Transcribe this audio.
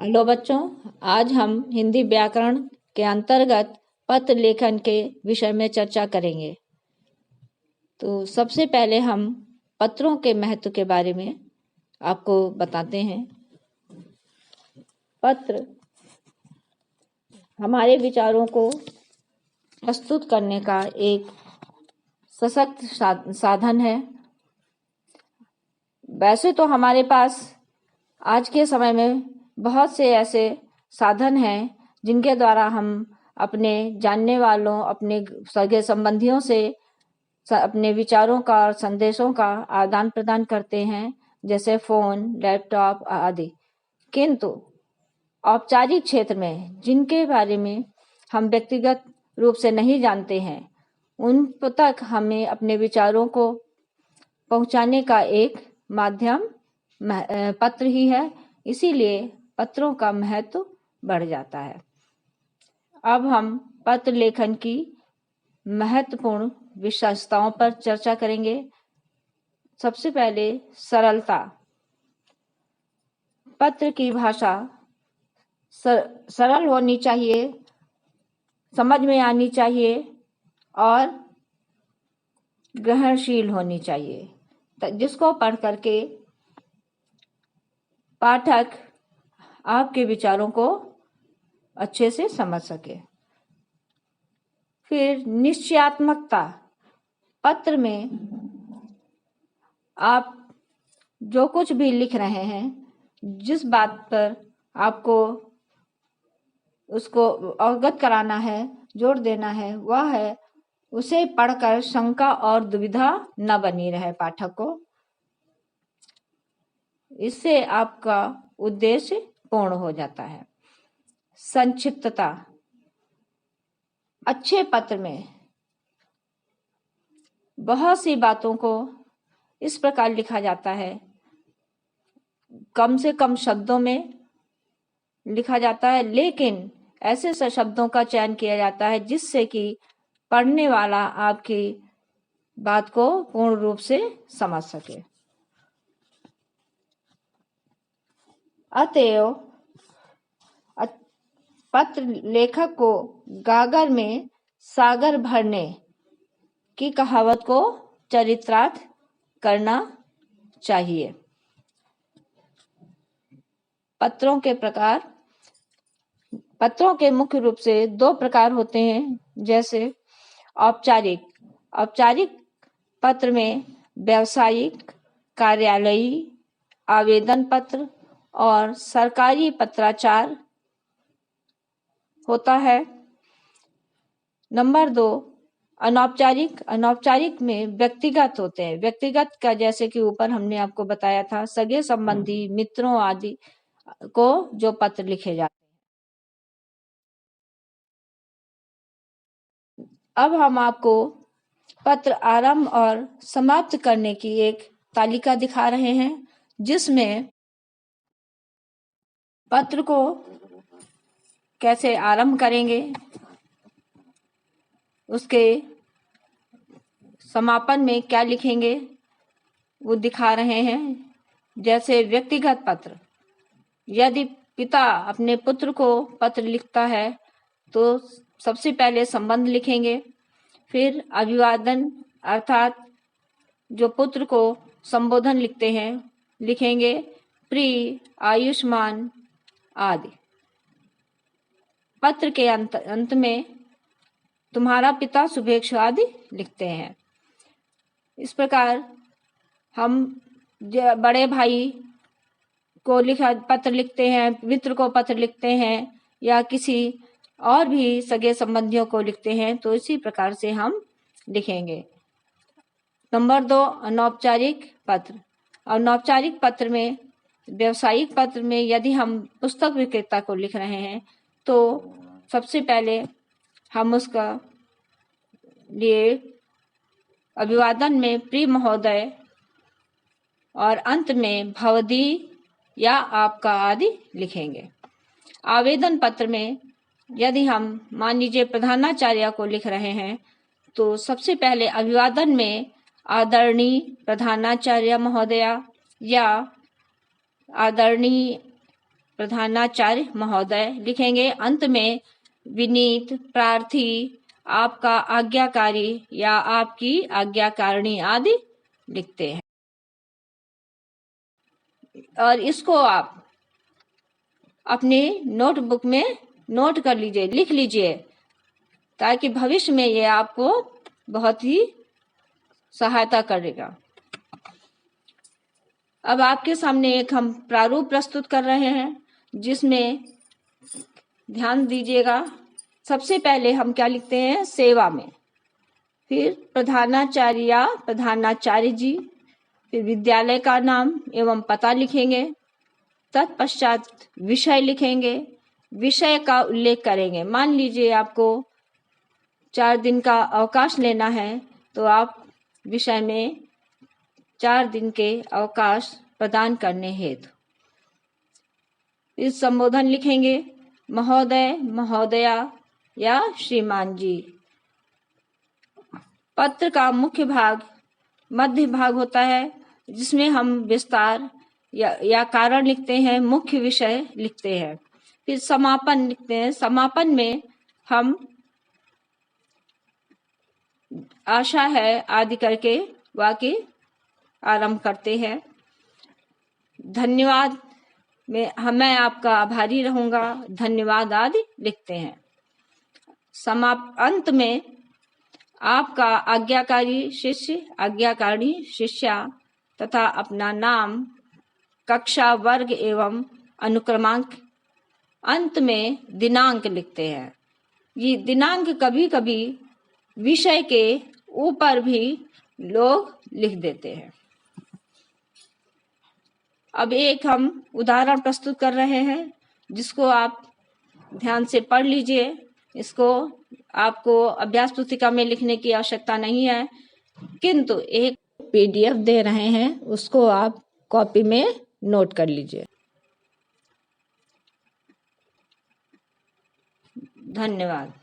Hello बच्चों, आज हम हिंदी व्याकरण के अंतर्गत पत्र लेखन के विषय में चर्चा करेंगे। तो सबसे पहले हम पत्रों के महत्व के बारे में आपको बताते हैं। पत्र हमारे विचारों को प्रस्तुत करने का एक सशक्त साधन है। वैसे तो हमारे पास आज के समय में बहुत से ऐसे साधन हैं जिनके द्वारा हम अपने जानने वालों, अपने सगे संबंधियों से अपने विचारों का और संदेशों का आदान प्रदान करते हैं, जैसे फोन, लैपटॉप आदि। किंतु औपचारिक क्षेत्र में जिनके बारे में हम व्यक्तिगत रूप से नहीं जानते हैं, उन तक हमें अपने विचारों को पहुंचाने का एक माध्यम पत्र ही है। इसीलिए पत्रों का महत्व बढ़ जाता है। अब हम पत्र लेखन की महत्वपूर्ण विशेषताओं पर चर्चा करेंगे। सबसे पहले सरलता। पत्र की भाषा सरल होनी चाहिए, समझ में आनी चाहिए और ग्रहणशील होनी चाहिए, जिसको पढ़ करके पाठक आपके विचारों को अच्छे से समझ सके। फिर निश्चयात्मकता। पत्र में आप जो कुछ भी लिख रहे हैं, जिस बात पर आपको उसको अवगत कराना है, जोर देना है, वह है उसे पढ़कर शंका और दुविधा न बनी रहे पाठक को। इससे आपका उद्देश्य पूर्ण हो जाता है। संक्षिप्तता। अच्छे पत्र में बहुत सी बातों को इस प्रकार लिखा जाता है, कम से कम शब्दों में लिखा जाता है, लेकिन ऐसे शब्दों का चयन किया जाता है जिससे कि पढ़ने वाला आपकी बात को पूर्ण रूप से समझ सके। अतएव पत्र लेखक को गागर में सागर भरने की कहावत को चरितार्थ करना चाहिए। पत्रों के प्रकार। पत्रों के मुख्य रूप से दो प्रकार होते हैं, जैसे औपचारिक पत्र में व्यावसायिक, कार्यालयी, आवेदन पत्र और सरकारी पत्राचार होता है। नंबर 2 अनौपचारिक में व्यक्तिगत होते हैं। व्यक्तिगत का जैसे कि ऊपर हमने आपको बताया था, सगे संबंधी, मित्रों आदि को जो पत्र लिखे जाते हैं। अब हम आपको पत्र आरंभ और समाप्त करने की एक तालिका दिखा रहे हैं, जिसमें पत्र को कैसे आरंभ करेंगे, उसके समापन में क्या लिखेंगे, वो दिखा रहे हैं। जैसे व्यक्तिगत पत्र, यदि पिता अपने पुत्र को पत्र लिखता है तो सबसे पहले संबंध लिखेंगे, फिर अभिवादन अर्थात जो पुत्र को संबोधन लिखते हैं लिखेंगे, प्रिय, आयुष्मान आदि। पत्र के अंत में तुम्हारा पिता शुभेच्छु आदि लिखते हैं। इस प्रकार हम बड़े भाई को पत्र लिखते हैं, मित्र को पत्र लिखते हैं, या किसी और भी सगे संबंधियों को लिखते हैं, तो इसी प्रकार से हम लिखेंगे। नंबर 2 अनौपचारिक पत्र। अनौपचारिक पत्र में, व्यावसायिक पत्र में यदि हम पुस्तक विक्रेता को लिख रहे हैं तो सबसे पहले हम उसका लिए अभिवादन में प्रिय महोदय और अंत में भवदी या आपका आदि लिखेंगे। आवेदन पत्र में यदि हम मान लीजिए प्रधानाचार्य को लिख रहे हैं तो सबसे पहले अभिवादन में आदरणीय प्रधानाचार्य महोदया या आदरणीय प्रधानाचार्य महोदय लिखेंगे। अंत में विनीत प्रार्थी, आपका आज्ञाकारी या आपकी आज्ञाकारिणी आदि लिखते हैं। और इसको आप अपनी नोटबुक में नोट कर लीजिए, लिख लीजिए, ताकि भविष्य में ये आपको बहुत ही सहायता करेगा। अब आपके सामने एक हम प्रारूप प्रस्तुत कर रहे हैं, जिसमें ध्यान दीजिएगा। सबसे पहले हम क्या लिखते हैं? सेवा में, फिर प्रधानाचार्य या प्रधानाचार्य जी, फिर विद्यालय का नाम एवं पता लिखेंगे। तत्पश्चात विषय लिखेंगे, विषय का उल्लेख करेंगे। मान लीजिए आपको 4 दिन का अवकाश लेना है, तो आप विषय में 4 दिन के अवकाश प्रदान करने हेतु इस संबोधन लिखेंगे। महोदय, महोदया या श्रीमान जी। पत्र का मुख्य भाग मध्य भाग होता है, जिसमें हम विस्तार या कारण लिखते हैं, मुख्य विषय लिखते हैं। फिर समापन लिखते हैं। समापन में हम आशा है आदि करके वाक्य आरंभ करते हैं। धन्यवाद में मैं आपका आभारी रहूंगा, धन्यवाद आदि लिखते हैं। अंत में आपका आज्ञाकारी शिष्य, आज्ञाकारी शिष्या तथा अपना नाम, कक्षा, वर्ग एवं अनुक्रमांक। अंत में दिनांक लिखते हैं। ये दिनांक कभी कभी विषय के ऊपर भी लोग लिख देते हैं। अब एक हम उदाहरण प्रस्तुत कर रहे हैं, जिसको आप ध्यान से पढ़ लीजिए। इसको आपको अभ्यास पुस्तिका में लिखने की आवश्यकता नहीं है, किंतु एक PDF दे रहे हैं, उसको आप कॉपी में नोट कर लीजिए। धन्यवाद।